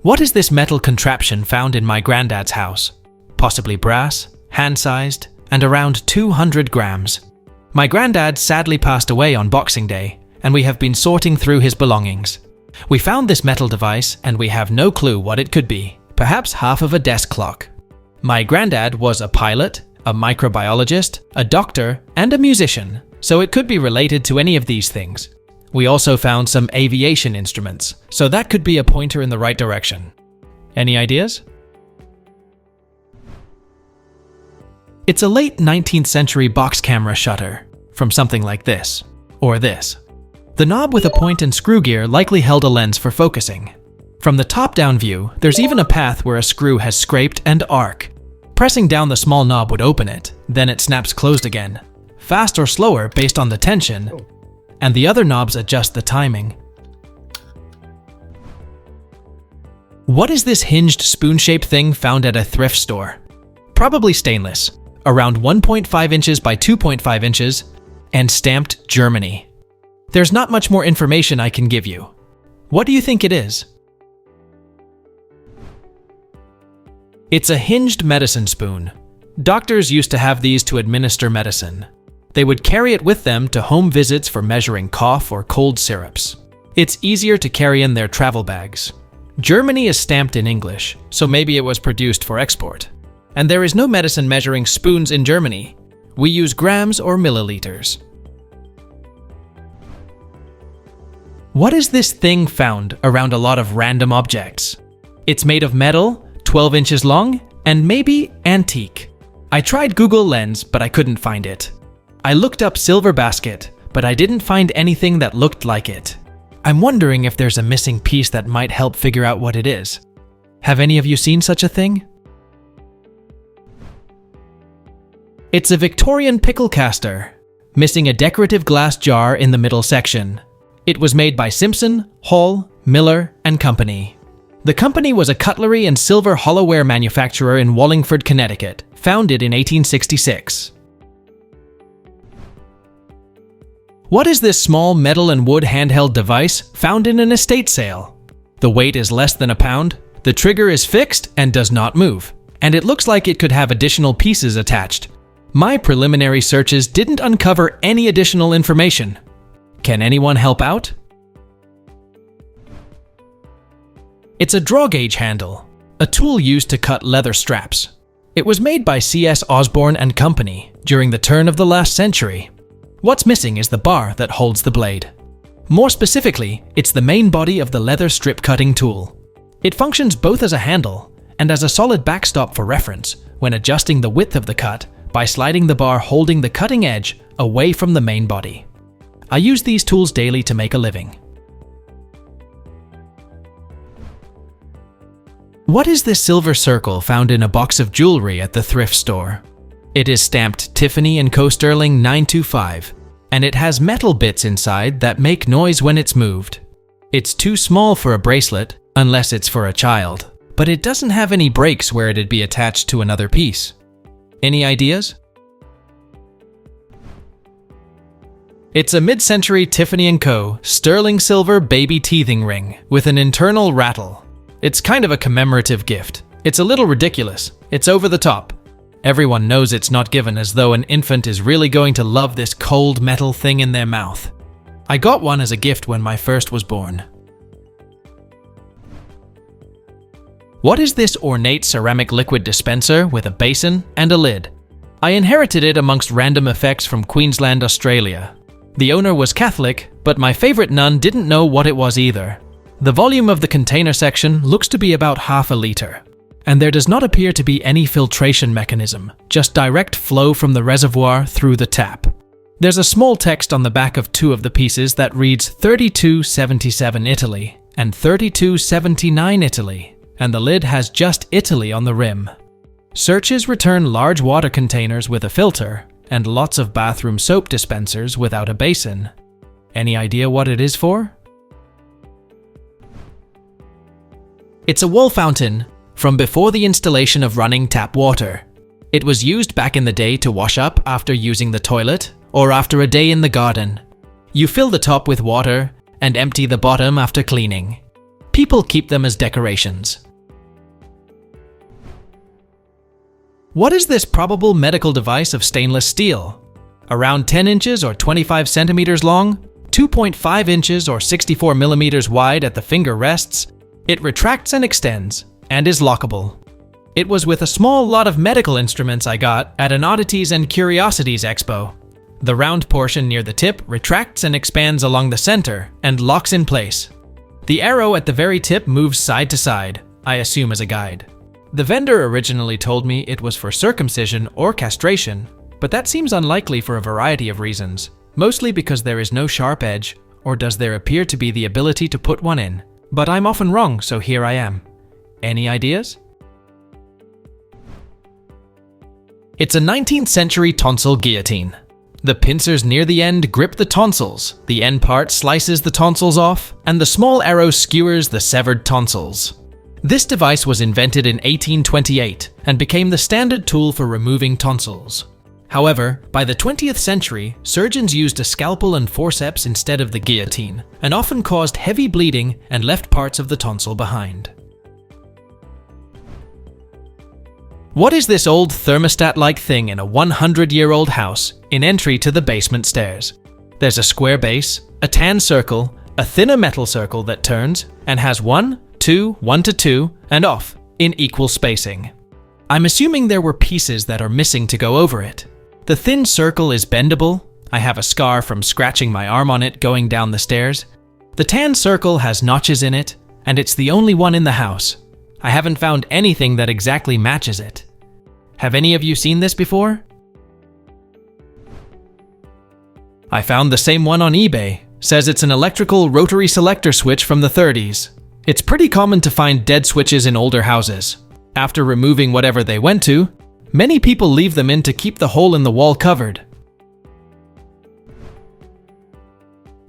What is this metal contraption found in my granddad's house? Possibly brass, hand-sized, and around 200 grams. My granddad sadly passed away on Boxing Day, and we have been sorting through his belongings. We found this metal device, and we have no clue what it could be. Perhaps half of a desk clock. My granddad was a pilot, a microbiologist, a doctor, and a musician, so it could be related to any of these things. We also found some aviation instruments, so that could be a pointer in the right direction. Any ideas? It's a late 19th century box camera shutter, from something like this, or this. The knob with a point and screw gear likely held a lens for focusing. From the top-down view, there's even a path where a screw has scraped and arc. Pressing down the small knob would open it, then it snaps closed again, fast or slower based on the tension, and the other knobs adjust the timing. What is this hinged spoon-shaped thing found at a thrift store? Probably stainless, around 1.5 inches by 2.5 inches, and stamped Germany. There's not much more information I can give you. What do you think it is? It's a hinged medicine spoon. Doctors used to have these to administer medicine. They would carry it with them to home visits for measuring cough or cold syrups. It's easier to carry in their travel bags. Germany is stamped in English, so maybe it was produced for export. And there is no medicine measuring spoons in Germany. We use grams or milliliters. What is this thing found around a lot of random objects? It's made of metal, 12 inches long, and maybe antique. I tried Google Lens, but I couldn't find it. I looked up silver basket, but I didn't find anything that looked like it. I'm wondering if there's a missing piece that might help figure out what it is. Have any of you seen such a thing? It's a Victorian pickle caster, missing a decorative glass jar in the middle section. It was made by Simpson, Hall, Miller & Company. The company was a cutlery and silver hollowware manufacturer in Wallingford, Connecticut, founded in 1866. What is this small metal and wood handheld device found in an estate sale? The weight is less than a pound, the trigger is fixed and does not move, and it looks like it could have additional pieces attached. My preliminary searches didn't uncover any additional information. Can anyone help out? It's a draw gauge handle, a tool used to cut leather straps. It was made by C.S. Osborne and Company during the turn of the last century. What's missing is the bar that holds the blade. More specifically, it's the main body of the leather strip cutting tool. It functions both as a handle and as a solid backstop for reference when adjusting the width of the cut by sliding the bar holding the cutting edge away from the main body. I use these tools daily to make a living. What is this silver circle found in a box of jewelry at the thrift store? It is stamped Tiffany & Co. Sterling 925, and it has metal bits inside that make noise when it's moved. It's too small for a bracelet, unless it's for a child, but it doesn't have any breaks where it'd be attached to another piece. Any ideas? It's a mid-century Tiffany & Co. Sterling silver baby teething ring with an internal rattle. It's kind of a commemorative gift. It's a little ridiculous. It's over the top. Everyone knows it's not given, as though an infant is really going to love this cold metal thing in their mouth. I got one as a gift when my first was born. What is this ornate ceramic liquid dispenser with a basin and a lid? I inherited it amongst random effects from Queensland, Australia. The owner was Catholic, but my favorite nun didn't know what it was either. The volume of the container section looks to be about half a liter. And there does not appear to be any filtration mechanism, just direct flow from the reservoir through the tap. There's a small text on the back of two of the pieces that reads 3277 Italy and 3279 Italy, and the lid has just Italy on the rim. Searches return large water containers with a filter and lots of bathroom soap dispensers without a basin. Any idea what it is for? It's a wall fountain from before the installation of running tap water. It was used back in the day to wash up after using the toilet or after a day in the garden. You fill the top with water and empty the bottom after cleaning. People keep them as decorations. What is this probable medical device of stainless steel? Around 10 inches or 25 centimeters long, 2.5 inches or 64 millimeters wide at the finger rests, it retracts and extends, and is lockable. It was with a small lot of medical instruments I got at an Oddities and Curiosities expo. The round portion near the tip retracts and expands along the center and locks in place. The arrow at the very tip moves side to side, I assume as a guide. The vendor originally told me it was for circumcision or castration, but that seems unlikely for a variety of reasons, mostly because there is no sharp edge, or does there appear to be the ability to put one in. But I'm often wrong, so here I am. Any ideas? It's a 19th century tonsil guillotine. The pincers near the end grip the tonsils, the end part slices the tonsils off, and the small arrow skewers the severed tonsils. This device was invented in 1828 and became the standard tool for removing tonsils. However, by the 20th century, surgeons used a scalpel and forceps instead of the guillotine, and often caused heavy bleeding and left parts of the tonsil behind. What is this old thermostat-like thing in a 100-year-old house in entry to the basement stairs? There's a square base, a tan circle, a thinner metal circle that turns, and has 1, 2, 1 to 2, and off, in equal spacing. I'm assuming there were pieces that are missing to go over it. The thin circle is bendable. I have a scar from scratching my arm on it going down the stairs. The tan circle has notches in it, and it's the only one in the house. I haven't found anything that exactly matches it. Have any of you seen this before? I found the same one on eBay. Says it's an electrical rotary selector switch from the 30s. It's pretty common to find dead switches in older houses. After removing whatever they went to, many people leave them in to keep the hole in the wall covered.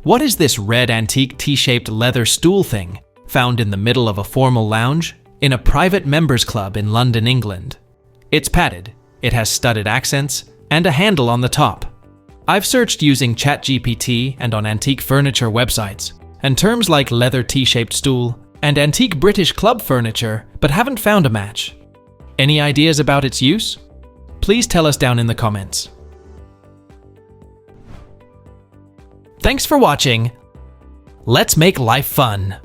What is this red antique T-shaped leather stool thing found in the middle of a formal lounge in a private members club in London, England? It's padded, it has studded accents, and a handle on the top. I've searched using ChatGPT and on antique furniture websites, and terms like leather T-shaped stool and antique British club furniture, but haven't found a match. Any ideas about its use? Please tell us down in the comments. Thanks for watching. Let's make life fun.